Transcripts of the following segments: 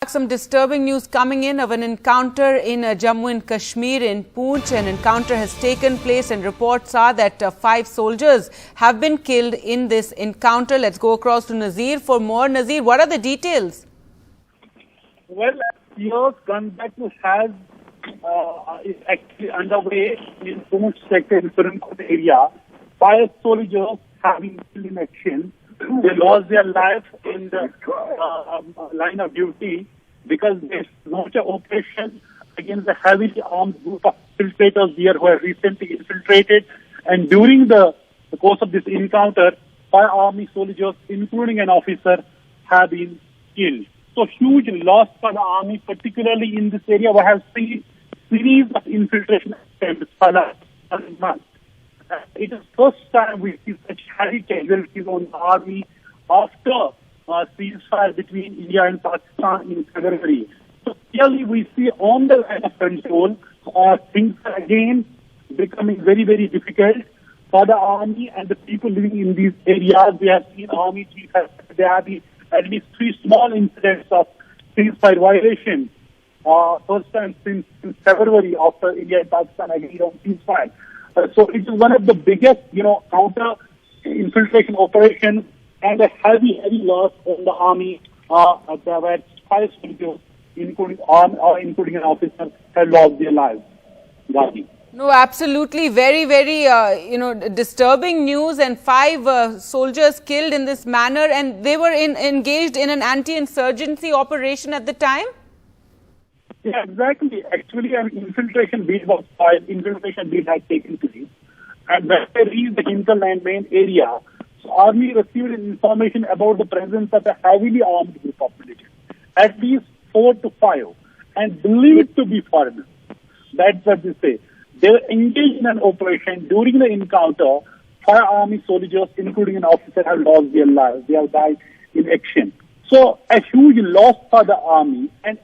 back. Some disturbing news coming in of an encounter in Jammu and Kashmir in Poonch. An encounter has taken place and reports are that 5 soldiers have been killed in this encounter. Let's go across to Nazir for more. Nazir, what are the details? Well, your gun battle is actually underway in Poonch sector in Farinkot area. 5 soldiers have been killed in action. They lost their life in the line of duty because they launched an operation against the heavily armed group of infiltrators here who have recently infiltrated. And during the course of this encounter, 5 army soldiers, including an officer, have been killed. So huge loss for the army, particularly in this area. We have seen series of infiltration attempts for the last month. It is first time we see such heavy casualties on the army after ceasefire between India and Pakistan in February. So clearly we see on the line of control, things are again becoming very, very difficult for the army and the people living in these areas. We have seen army chiefs, there have been at least 3 small incidents of ceasefire violation. First time since February after India and Pakistan agreed on ceasefire. So it is one of the biggest, counter infiltration operations and a heavy loss on the army. There were 5 soldiers, including an officer, have lost their lives. Gaji. No, absolutely. Very, very, disturbing news, and 5 soldiers killed in this manner, and they were engaged in an anti-insurgency operation at the time? Yeah, exactly. Actually, an infiltration bid was filed. Infiltration bid had taken place. And when they reached the hinterland main area, so army received information about the presence of a heavily armed group of militants, at least 4 to 5, and believed to be foreigners. That's what they say. They were engaged in an operation. During the encounter, 5 army soldiers, including an officer, have lost their lives. They have died in action. So a huge loss for the army. And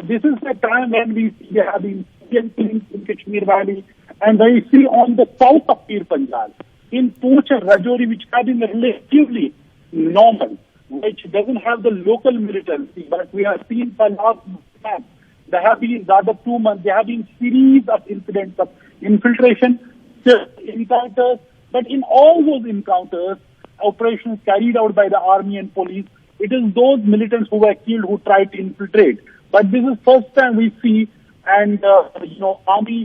this is the time when we see there have been killings in Kashmir Valley, and we see on the south of Pir Panjal, in Poonch and Rajouri, which have been relatively normal, which doesn't have the local militancy, but we have seen for last month, there have been rather 2 months, there have been series of incidents of infiltration, encounters, but in all those encounters, operations carried out by the army and police, it is those militants who were killed who tried to infiltrate. But this is first time we see, and army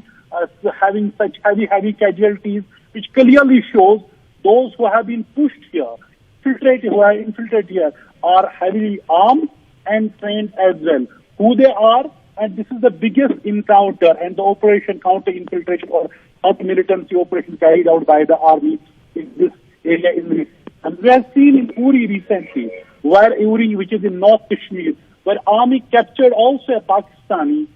having such heavy casualties, which clearly shows those who have been pushed here, who are infiltrated here, are heavily armed and trained as well. Who they are, and this is the biggest encounter and the operation counter-infiltration or counter-militancy operation carried out by the army in this area. And we have seen in Uri recently, which is in North Kashmir, where army captured also a Pakistani,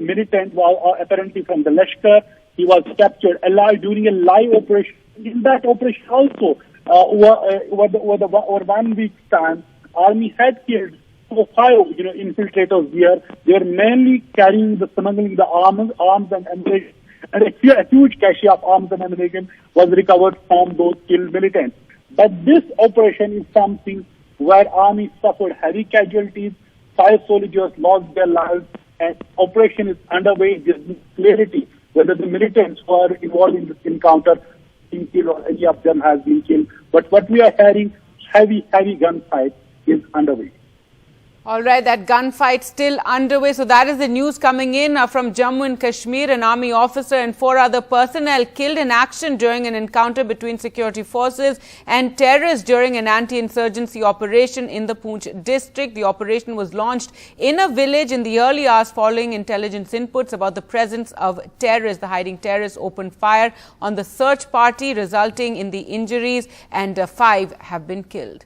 militant, apparently from the Lashkar. He was captured alive during a live operation. In that operation also, over 1 week's time, army had killed 5 infiltrators here. They were mainly smuggling the arms and ammunition, and a huge cache of arms and ammunition was recovered from those killed militants. But this operation is something where army suffered heavy casualties, 5 soldiers lost their lives, and operation is underway. There is clarity whether the militants who are involved in this encounter been killed or any of them has been killed. But what we are hearing, heavy gunfight is underway. All right, that gunfight still underway. So that is the news coming in from Jammu and Kashmir. An army officer and 4 other personnel killed in action during an encounter between security forces and terrorists during an anti-insurgency operation in the Poonch district. The operation was launched in a village in the early hours following intelligence inputs about the presence of terrorists. The hiding terrorists opened fire on the search party, resulting in the injuries, and 5 have been killed.